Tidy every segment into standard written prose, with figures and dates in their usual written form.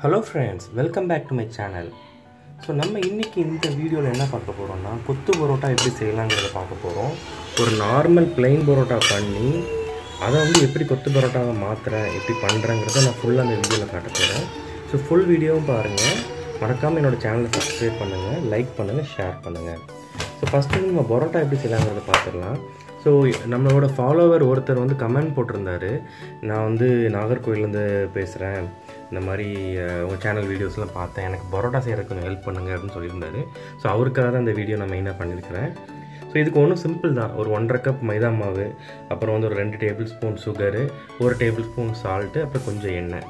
Hello friends, welcome back to my channel. So நம்ம இன்னைக்கு இந்த வீடியோல என்ன பார்க்க போறோம்னா கொத்து பரோட்டா எப்படி செய்யலாம்ங்கறத பார்க்க போறோம். ஒரு நார்மல் plain பரோட்டா பண்ணி அத வந்து எப்படி கொத்து பரோட்டாவா மாத்துறேன், எப்படி பண்றேங்கறத நான் ஃபுல்லா இந்த வீடியோல காட்ட போறேன். So full வீடியோவும் பாருங்க. மறக்காம என்னோட சேனலை subscribe பண்ணுங்க, லைக் பண்ணுங்க, ஷேர் பண்ணுங்க. So first நம்ம பரோட்டா எப்படி செய்யலாம்ங்கறத பார்த்துடலாம். ஸோ நம்மளோட ஃபாலோவர் ஒருத்தர் வந்து கமெண்ட் போட்டிருந்தாரு, நான் வந்து நாகர்கோயிலேருந்து பேசுகிறேன், இந்த மாதிரி உங்கள் சேனல் வீடியோஸ்லாம் பார்த்தேன், எனக்கு பரோட்டா செய்கிறதுக்கு கொஞ்சம் ஹெல்ப் பண்ணுங்க அப்படின்னு சொல்லியிருந்தாரு. ஸோ அவருக்காக தான் இந்த வீடியோ நான் மெயினாக பண்ணியிருக்கிறேன். ஸோ இதுக்கு ஒன்றும் சிம்பிள் தான். ஒரு 1.5 கப் மைதா மாவு, அப்புறம் வந்து ஒரு 2 table spoon sugar, 1 table spoon salt, அப்புறம் கொஞ்சம் எண்ணெய்.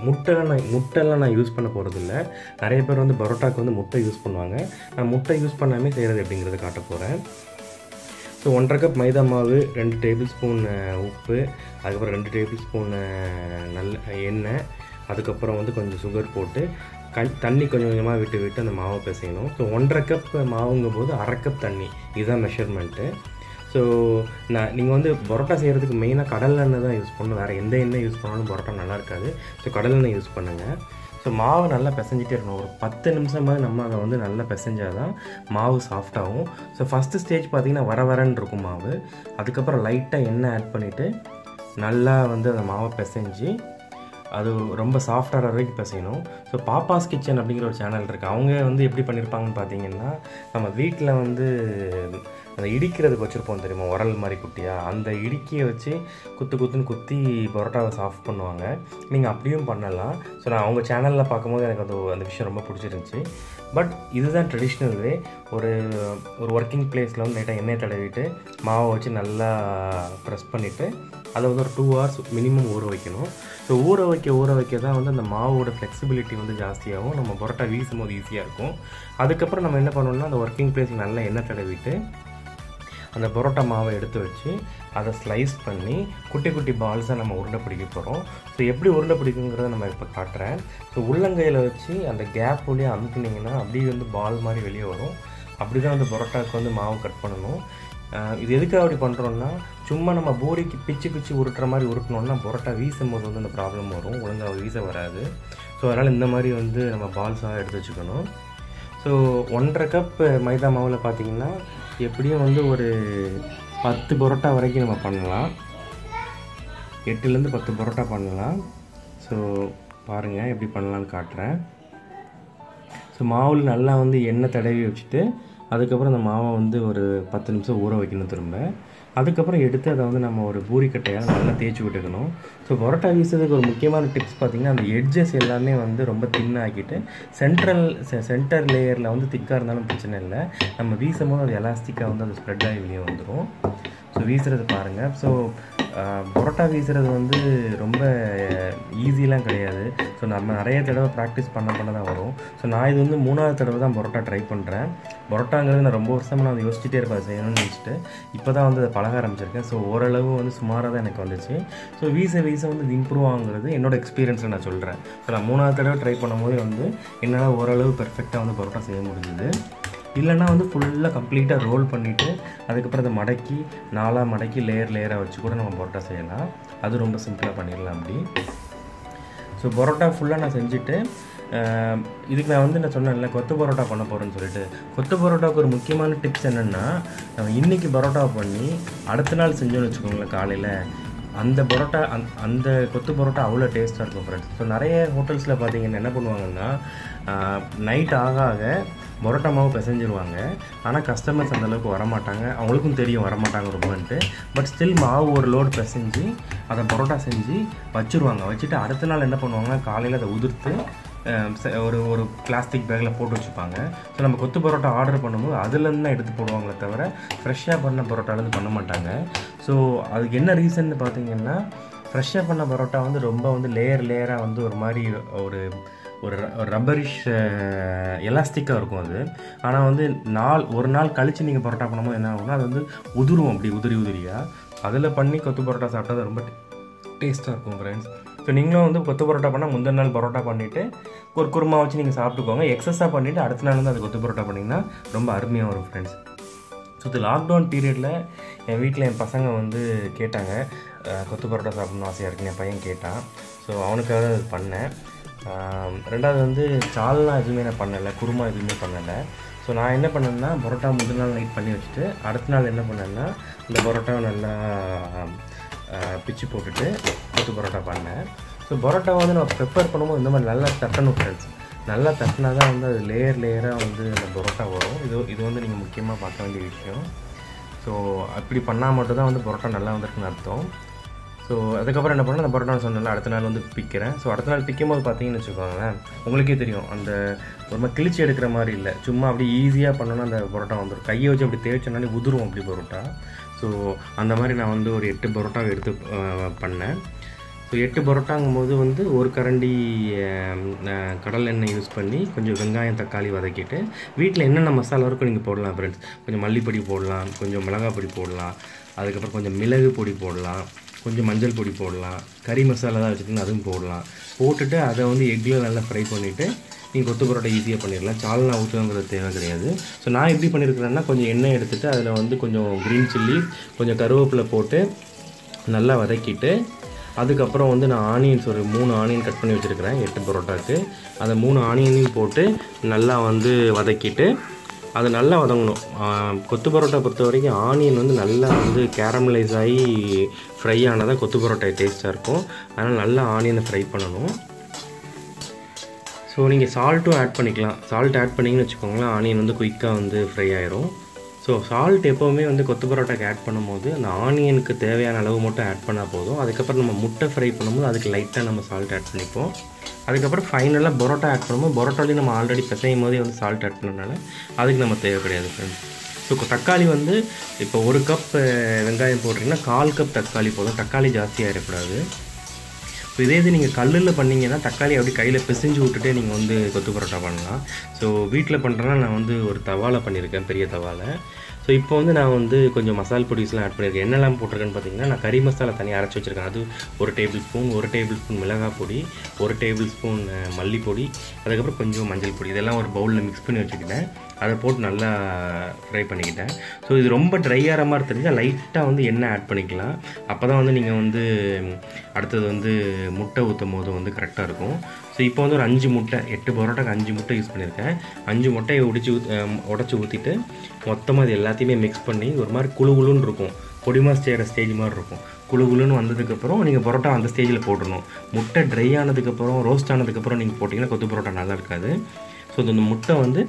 முட்டைலாம் நான் யூஸ் பண்ண போகிறதில்ல. நிறைய பேர் வந்து பரோட்டாவுக்கு வந்து முட்டை யூஸ் பண்ணுவாங்க. நான் முட்டை யூஸ் பண்ணாமல் செய்கிறது எப்படிங்கிறத காட்ட போகிறேன். ஸோ 1.5 கப் மைதா மாவு, 2 டேபிள் ஸ்பூன் உப்பு, அதுக்கப்புறம் 2 டேபிள் ஸ்பூன் நல்ல எண்ணெய், அதுக்கப்புறம் வந்து கொஞ்சம் சுகர் போட்டு தண்ணி கொஞ்சம் கொஞ்சமாக விட்டு அந்த மாவை பிசையணும். ஸோ 1.5 கப் மாவுங்கும் போது 1/2 கப் தண்ணி, இதுதான் மெஷர்மெண்ட்டு. ஸோ நீங்கள் வந்து பரோட்டா செய்கிறதுக்கு மெயினாக கடலெண்ணெய் தான் யூஸ் பண்ணணும். வேறு எந்த எண்ணெய் யூஸ் பண்ணாலும் பரோட்டா நல்லா இருக்காது. ஸோ கடலெண்ணெய் யூஸ் பண்ணுங்கள். ஸோ மாவு நல்லா பிசைஞ்சிட்டே இருக்கணும். ஒரு 10 நிமிஷமாவது நம்ம அதை வந்து நல்லா பிசைஞ்சால் தான் மாவு சாஃப்டாகும். ஸோ ஃபஸ்ட்டு ஸ்டேஜ் பார்த்திங்கன்னா வரன்னு இருக்கும் மாவு. அதுக்கப்புறம் லைட்டாக எண்ணெய் ஆட் பண்ணிவிட்டு நல்லா வந்து அந்த மாவை பிசைஞ்சு அது ரொம்ப சாஃப்டாக வரைக்கும் பிசையணும். ஸோ பாப்பாஸ் கிச்சன் அப்படிங்கிற ஒரு சேனல் இருக்குது. அவங்க வந்து எப்படி பண்ணியிருப்பாங்கன்னு பார்த்தீங்கன்னா, நம்ம வீட்டில் வந்து அந்த இடிக்கிறதுக்கு வச்சுருப்போம் தெரியுமா, உரல் மாதிரி குட்டியாக, அந்த இடிக்கியை வச்சு குத்துன்னு குத்தி பரோட்டாவை சாஃப்ட் பண்ணுவாங்க. நீங்கள் அப்படியும் பண்ணலாம். ஸோ நான் அவங்க சேனலில் பார்க்கும்போது எனக்கு அந்த விஷயம் ரொம்ப பிடிச்சிருந்துச்சி. பட் இதுதான் ட்ரெடிஷ்னல் வே. ஒரு ஒர்க்கிங் பிளேஸில் வந்து லைட்டாக எண்ணெய் தடவிட்டு மாவை வச்சு நல்லா ப்ரெஸ் பண்ணிவிட்டு அதை வந்து ஒரு 2 hours மினிமம் ஊற வைக்கணும். ஸோ ஊற வைக்க தான் வந்து அந்த மாவோட ஃப்ளெக்சிபிலிட்டி வந்து ஜாஸ்தியாகும், நம்ம பரோட்டா வீசும் போது ஈஸியாக இருக்கும். அதுக்கப்புறம் நம்ம என்ன பண்ணணும்னா, அந்த ஒர்க்கிங் பிளேஸில் நல்லா எண்ணெய் தடவிட்டு அந்த பரோட்டா மாவை எடுத்து வச்சு அதை ஸ்லைஸ் பண்ணி குட்டி குட்டி பால்ஸாக நம்ம உருண்டை பிடிக்க போகிறோம். ஸோ எப்படி உருண்டை பிடிக்குங்கிறத நம்ம இப்போ காட்டுறேன். ஸோ உள்ளங்கையில் வச்சு அந்த கேப் வழியாக அமுக்குனிங்கன்னா அப்படியே வந்து பால் மாதிரி வெளியே வரும். அப்படி தான் வந்து பரோட்டாவுக்கு வந்து மாவு கட் பண்ணணும். இது எதுக்காக அப்படி பண்ணுறோன்னா, சும்மா நம்ம பூரிக்கு பிச்சு உருட்டுற மாதிரி உருட்டினோன்னா பரோட்டா வீசும் போது வந்து அந்த ப்ராப்ளம் வரும், ஒழுங்காக வீச வராது. ஸோ அதனால் இந்த மாதிரி வந்து நம்ம பால்ஸாக எடுத்து வச்சுக்கணும். ஸோ 1.5 கப் மைதா மாவில் பார்த்திங்கன்னா எப்படியும் வந்து ஒரு 10 பரோட்டா வரைக்கும் நம்ம பண்ணலாம். 8லேருந்து 10 பரோட்டா பண்ணலாம். ஸோ பாருங்கள் எப்படி பண்ணலான்னு காட்டுறேன். ஸோ மாவில் நல்லா வந்து எண்ணெய் தடவி வச்சுட்டு அதுக்கப்புறம் அந்த மாவை வந்து ஒரு 10 நிமிஷம் ஊற வைக்கணும் திரும்ப. அதுக்கப்புறம் எடுத்து அதை வந்து நம்ம ஒரு பூரிக்கட்டையால் நல்லா தேய்ச்சி விட்டுக்கணும். ஸோ பரோட்டா வீசுறதுக்கு ஒரு முக்கியமான டிப்ஸ் பார்த்திங்கன்னா, அந்த எட்ஜஸ் எல்லாமே வந்து ரொம்ப தின்னாக்கிட்டு சென்டர் லேயரில் வந்து திக்காக இருந்தாலும் பிரச்சனை இல்லை, நம்ம வீசும் போது அது எலாஸ்டிக்காக வந்து அது ஸ்ப்ரெட் ஆகி வெளியே வந்துடும். ஸோ வீசுறது பாருங்கள். ஸோ பரோட்டா வீசுறது வந்து ரொம்ப ஈஸிலாம் கிடையாது. ஸோ நம்ம நிறைய தடவை ப்ராக்டிஸ் பண்ண தான் வரும். ஸோ நான் இது வந்து 3வது தடவை தான் பரோட்டா ட்ரை பண்ணுறேன். பரோட்டாங்கிறது நான் ரொம்ப வருஷமாக நான் யோசிச்சுட்டே இருப்பேன் செய்யணும்னு நினச்சிட்டு. இப்போ தான் வந்து அதை பழக ஆரம்பிச்சிருக்கேன். ஸோ ஓரளவு வந்து சுமாராக தான் எனக்கு வந்துச்சு. ஸோ வீச வந்து இம்ப்ரூவ் ஆகுங்கிறது என்னோடய எக்ஸ்பீரியன்ஸில் நான் சொல்கிறேன். ஸோ நான் 3வது தடவை ட்ரை பண்ணும்போது வந்து என்னால் ஓரளவு பெர்ஃபெக்டாக வந்து பரோட்டா செய்ய முடிஞ்சுது. இல்லைனா வந்து ஃபுல்லாக கம்ப்ளீட்டாக ரோல் பண்ணிவிட்டு அதுக்கப்புறம் அதை மடக்கி 4ஆக மடக்கி லேயராக வச்சு கூட நம்ம பரோட்டா செய்யலாம். அது ரொம்ப சிம்பிளாக பண்ணிடலாம் அப்படி. ஸோ பரோட்டா ஃபுல்லாக நான் செஞ்சுட்டு இதுக்கு நான் வந்து சொன்னேன்ல கொத்து பரோட்டா பண்ண போகிறேன்னு சொல்லிட்டு. கொத்து பரோட்டாவுக்கு ஒரு முக்கியமான டிப்ஸ் என்னென்னா, நம்ம இன்றைக்கி பரோட்டாவை பண்ணி அடுத்த நாள் செஞ்சோன்னு வச்சுக்கோங்களேன் காலையில், அந்த பரோட்டா அந்த கொத்து பரோட்டா அவ்வளோ டேஸ்ட்டாக இருக்கும் ஃப்ரெண்ட்ஸ். ஸோ நிறைய ஹோட்டல்ஸில் பார்த்தீங்கன்னா என்ன பண்ணுவாங்கன்னா, நைட் ஆக பரோட்டா மாவு பிசைஞ்சிருவாங்க. ஆனால் கஸ்டமர்ஸ் அந்தளவுக்கு வரமாட்டாங்க, அவங்களுக்கும் தெரியும் வரமாட்டாங்க ரொம்பன்ட்டு. பட் ஸ்டில் மாவு ஒரு லோடு பிசைஞ்சு அதை பரோட்டா செஞ்சு வச்சுட்டு அடுத்த நாள் என்ன பண்ணுவாங்கன்னா, காலையில் அதை உதிர்த்து ஒரு பிளாஸ்டிக் பேக்கில் போட்டு வச்சுப்பாங்க. ஸோ நம்ம கொத்து பரோட்டா ஆர்டர் பண்ணும்போது அதுலேருந்து தான் எடுத்து போடுவாங்களே தவிர ஃப்ரெஷ்ஷாக பண்ண பரோட்டாலேருந்து பண்ண மாட்டாங்க. ஸோ அதுக்கு என்ன ரீசன்னு பார்த்தீங்கன்னா, ஃப்ரெஷ்ஷாக பண்ண பரோட்டா வந்து ரொம்ப வந்து லேயராக வந்து ஒரு மாதிரி ஒரு ரப்பரிஷ் எலாஸ்டிக்காக இருக்கும் அது. ஆனால் வந்து ஒரு நாள் கழித்து நீங்கள் பரோட்டா பண்ணும்போது என்ன ஆகும்னா, அது வந்து உதிரும், அப்படி உதிரியாக. அதில் பண்ணி கொத்து பரோட்டா சாப்பிட்டா அது ரொம்ப டேஸ்ட்டாக இருக்கும் ஃப்ரெண்ட்ஸ். ஸோ நீங்களும் வந்து கொத்து பரோட்டா பண்ணால் முந்தின நாள் பரோட்டா பண்ணிவிட்டு ஒரு குருமா வச்சு நீங்கள் சாப்பிட்டுக்கோங்க. எக்ஸஸாக பண்ணிவிட்டு அடுத்த நாள் வந்து அது கொத்து பரோட்டா பண்ணிங்கன்னா ரொம்ப அருமையாக வரும் ஃப்ரெண்ட்ஸ். ஸோ இது லாக்டவுன் பீரியடில் என் வீட்டில் என் பசங்க வந்து கேட்டாங்க, கொத்து பரோட்டா சாப்பிட்ணும் ஆசையாக இருக்குன்னு என் பையன் கேட்டான். ஸோ அவனுக்காக அது பண்ணேன். ரெண்டாவது வந்து சால்னா எதுவுமே நான் பண்ணலை, குருமா எதுவுமே பண்ணலை. ஸோ நான் என்ன பண்ணேன்னா பரோட்டா முதல் நாள் நைட் பண்ணி வச்சுட்டு அடுத்த நாள் என்ன பண்ணேன்னா இந்த பரோட்டாவை நல்லா பிச்சு போட்டுட்டு கொத்து பரோட்டா பண்ணேன். ஸோ பரோட்டா வந்து நம்ம ப்ரிப்பேர் பண்ணும்போது இந்த மாதிரி நல்லா தட்டணும் ஃப்ரெண்ட்ஸ். நல்லா தட்டினா தான் வந்து அது லேயராக வந்து அந்த பரோட்டா வரும். இது வந்து நீங்கள் முக்கியமாக பார்க்க வேண்டிய விஷயம். ஸோ அப்படி பண்ணால் மட்டும்தான் வந்து பரோட்டா நல்லா வந்திருக்குன்னு அர்த்தம். ஸோ அதுக்கப்புறம் என்ன பண்ணேன், அந்த பரோட்டா சொன்னால அடுத்த நாள் வந்து பிக்கிறேன். ஸோ அடுத்த நாள் பிக்கும் போது பார்த்தீங்கன்னு வச்சுக்கோங்களேன், உங்களுக்கே தெரியும் அந்த ஒரு மாதிரி கிழிச்சு எடுக்கிற மாதிரி இல்லை, சும்மா அப்படி ஈஸியாக பண்ணோன்னா அந்த பரோட்டா வந்துடும். கையை வச்சு அப்படி தேய்ச்சோன்னாலே உதிரும் அப்படி பரோட்டா. ஸோ அந்த மாதிரி நான் வந்து ஒரு 8 பரோட்டாவை எடுத்து பண்ணேன். ஸோ 8 பரோட்டாங்கும் போது வந்து ஒரு கரண்டி கடல் எண்ணெய் யூஸ் பண்ணி கொஞ்சம் வெங்காயம் தக்காளி வதக்கிட்டு வீட்டில் என்னென்ன மசாலா இருக்கும் நீங்கள் போடலாம் ஃப்ரெண்ட்ஸ். கொஞ்சம் மல்லிப்பொடி போடலாம், கொஞ்சம் மிளகாய் பொடி போடலாம், அதுக்கப்புறம் கொஞ்சம் மிளகு பொடி போடலாம், கொஞ்சம் மஞ்சள் பொடி போடலாம், கறி மசாலா தான் வச்சுக்கிட்டு அதுவும் போடலாம். போட்டுட்டு அதை வந்து எக்கில் நல்லா ஃப்ரை பண்ணிவிட்டு நீங்கள் கொத்து பரோட்டா ஈஸியாக பண்ணிடலாம். சால்னா ஊற்றுங்கிறது தேவை கிடையாது. ஸோ நான் எப்படி பண்ணியிருக்கிறேன்னா கொஞ்சம் எண்ணெய் எடுத்துகிட்டு அதில் வந்து கொஞ்சம் க்ரீன் சில்லி கொஞ்சம் கருவேப்பிலை போட்டு நல்லா வதக்கிட்டு அதுக்கப்புறம் வந்து நான் ஆனியன்ஸ் ஒரு 3 ஆனியன் கட் பண்ணி வச்சுருக்கிறேன் 8 பரோட்டாவுக்கு. அந்த 3 ஆனியனையும் போட்டு நல்லா வந்து வதக்கிட்டு அது நல்லா வதங்கணும். கொத்து பரோட்டா பொறுத்த வரைக்கும் ஆனியன் வந்து நல்லா வந்து கேரமலைஸ் ஆகி ஃப்ரை ஆனால் தான் கொத்து பரோட்டா டேஸ்ட்டாக இருக்கும். அதனால் நல்லா ஆனியனை ஃப்ரை பண்ணணும். ஸோ நீங்கள் சால்ட்டும் ஆட் பண்ணிக்கலாம். சால்ட் ஆட் பண்ணிங்கன்னு வச்சுக்கோங்களேன், ஆனியன் வந்து குயிக்காக வந்து ஃப்ரை ஆயிரும். ஸோ சால்ட் எப்போவுமே வந்து கொத்து பரோட்டாக்கு ஆட் பண்ணும்போது அந்த ஆனியனுக்கு தேவையான அளவு மட்டும் ஆட் பண்ணால் போதும். அதுக்கப்புறம் நம்ம முட்டை ஃப்ரை பண்ணும்போது அதுக்கு லைட்டாக நம்ம சால்ட் ஆட் பண்ணிப்போம். அதுக்கப்புறம் ஃபைனலாக பரோட்டா ஆட் பண்ணும்போது பரோட்டாலையும் நம்ம ஆல்ரெடி பிசையும் போதே வந்து சால்ட் ஆட் பண்ணனால அதுக்கு நம்ம தேவை கிடையாது ஃப்ரெண்ட்ஸ். ஸோ தக்காளி வந்து இப்போ 1 கப் வெங்காயம் போட்டிங்கன்னா 1/4 கப் தக்காளி போதும். தக்காளி ஜாஸ்தியாக இருக்கக்கூடாது. ஸோ இதே இது நீங்கள் கல்லில் பண்ணிங்கன்னா தக்காளி அப்படி கையில் பிசைஞ்சு விட்டுட்டே நீங்கள் வந்து கொத்து பரோட்டா பண்ணலாம். ஸோ வீட்டில் பண்ணுறேன்னா நான் வந்து ஒரு தவாவில் பண்ணியிருக்கேன், பெரிய தவாவில். ஸோ இப்போ வந்து நான் வந்து கொஞ்சம் மசால் பொடிஸ்லாம் ஆட் பண்ணியிருக்கேன். என்னெல்லாம் போட்டிருக்கேன்னு பார்த்தீங்கன்னா நான் கறி மசாலா தனியாக அரைச்சி வச்சுருக்கேன். அது 1 டேபிள் ஸ்பூன், 1 டேபிள் ஸ்பூன் மிளகாய் பொடி, 1 டேபிள் ஸ்பூன் மல்லிப்பொடி, அதுக்கப்புறம் கொஞ்சம் மஞ்சள் பொடி, இதெல்லாம் ஒரு பவுலில் மிக்ஸ் பண்ணி வச்சுக்கிட்டேன். அதை போட்டு நல்லா ஃப்ரை பண்ணிக்கிட்டேன். ஸோ இது ரொம்ப ட்ரை ஆகிற மாதிரி தெரிஞ்சால் லைட்டாக வந்து எண்ணெய் ஆட் பண்ணிக்கலாம். அப்போ தான் வந்து நீங்கள் வந்து அடுத்தது வந்து முட்டை ஊற்றும் போது வந்து கரெக்டாக இருக்கும். ஸோ இப்போ வந்து ஒரு 5 முட்டை 8 பரோட்டாக்கு 5 முட்டை யூஸ் பண்ணியிருக்கேன். 5 முட்டையை உடச்சி ஊற்றிட்டு மொத்தமாக இது எல்லாத்தையுமே மிக்ஸ் பண்ணி ஒரு மாதிரி குழுன்னு இருக்கும், பொடிமாஸ் செய்கிற ஸ்டேஜ் மாதிரி இருக்கும். குழுன்னு வந்ததுக்கப்புறம் நீங்கள் பரோட்டா அந்த ஸ்டேஜில் போடணும். முட்டை ட்ரை ஆனதுக்கப்புறம் ரோஸ்ட் ஆனதுக்கப்புறம் நீங்கள் போட்டிங்கன்னா கொத்து பரோட்டா நல்லா இருக்காது. ஸோ இந்த முட்டை வந்து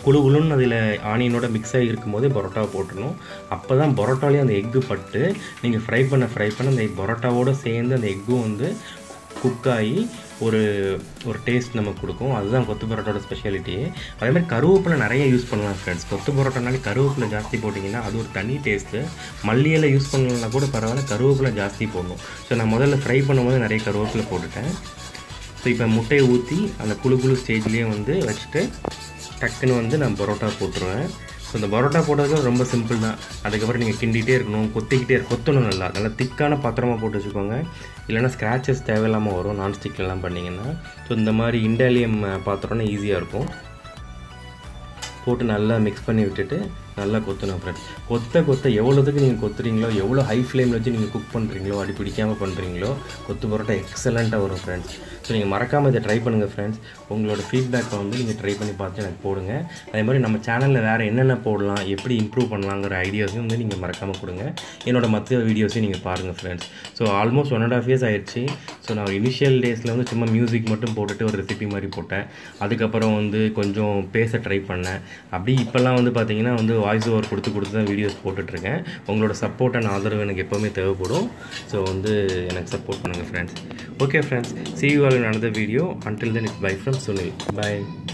குழுன்னு அதில் ஆனியனோட மிக்ஸ் ஆகி இருக்கும்போதே பரோட்டாவை போட்டுடணும். அப்போ தான் பரோட்டாலேயும் அந்த எக்கு பட்டு நீங்கள் ஃப்ரை பண்ண அந்த பரோட்டாவோடு சேர்ந்து அந்த எக்கும் வந்து குக்காகி ஒரு டேஸ்ட் நமக்கு கொடுக்கும். அதுதான் கொத்து பரோட்டாவோட ஸ்பெஷாலிட்டியே. அதேமாதிரி கருவேப்பிலை நிறைய யூஸ் பண்ணலாம் ஃப்ரெண்ட்ஸ். கொத்து பரோட்டானாலே கருவேப்பிலை ஜாஸ்தி போட்டிங்கன்னா அது ஒரு தனி டேஸ்ட்டு. மல்லியில் யூஸ் பண்ணலன்னா கூட பரவாயில்ல, கருவேப்பிலை ஜாஸ்தி போடணும். ஸோ நான் முதல்ல ஃப்ரை பண்ணும்போது நிறைய கருவேப்பிலை போட்டுட்டேன். ஸோ இப்போ முட்டையை ஊற்றி அந்த குழு ஸ்டேஜ்லேயே வந்து வச்சுட்டு டக்குன்னு வந்து நான் பரோட்டா போட்டுருவேன். ஸோ இந்த பரோட்டா போடுறதுக்கு ரொம்ப சிம்பிள் தான். அதுக்கப்புறம் நீங்கள் கிண்டிகிட்டே இருக்கணும், கொத்தணும் நல்லா திக்கான பாத்திரமாக போட்டு வச்சுக்கோங்க. இல்லைனா ஸ்க்ராச்சஸ் தேவையில்லாமல் வரும் நான்ஸ்டிக்லாம் பண்ணிங்கன்னா. ஸோ இந்த மாதிரி இண்டாலியம் பாத்திரம்னா ஈஸியாக இருக்கும். போட்டு நல்லா மிக்ஸ் பண்ணி விட்டுட்டு நல்லா கொத்தணும் ஃப்ரெண்ட்ஸ். கொத்த எவ்வளோதுக்கு நீங்கள் கொத்துறீங்களோ, எவ்வளோ ஹை ஃப்ளேமில் வச்சு நீங்கள் குக் பண்ணுறீங்களோ, அடி பிடிக்காமல் பண்ணுறீங்களோ, கொத்து பரோட்டா எக்ஸலண்ட்டாக வரும் ஃப்ரெண்ட்ஸ். ஸோ நீங்கள் மறக்காமல் இதை ட்ரை பண்ணுங்கள் ஃப்ரெண்ட்ஸ். உங்களோட ஃபீட்பேக்கை வந்து நீங்கள் ட்ரை பண்ணி பார்த்து எனக்கு போடுங்க. அதே மாதிரி நம்ம சேனலில் வேறு என்னென்ன போடலாம், எப்படி இம்ப்ரூவ் பண்ணலாங்கிற ஐடியாஸையும் வந்து நீங்கள் மறக்காமல் கொடுங்க. என்னோடய மற்ற வீடியோஸையும் நீங்கள் பாருங்கள் ஃப்ரெண்ட்ஸ். ஸோ ஆல்மோஸ்ட் 1.5 years ஆயிடுச்சு. ஸோ நான் இனிஷியல் டேஸில் வந்து சும்மா மியூசிக் மட்டும் போட்டுட்டு ஒரு ரெசிபி மாதிரி போட்டேன். அதுக்கப்புறம் வந்து கொஞ்சம் பேச ட்ரை பண்ணேன். அப்படி இப்போல்லாம் வந்து பார்த்திங்கன்னா வந்து வாய்ஸ் ஓவர் கொடுத்து தான் வீடியோஸ் போட்டுட்ருக்கேன். உங்களோட சப்போர்ட் அண்ட் ஆதரவு எனக்கு எப்போவுமே தேவைப்படும். ஸோ வந்து எனக்கு சப்போர்ட் பண்ணுங்கள் friends. Okay friends, see you all in another video. Until then, it's bye from Sunil. Bye.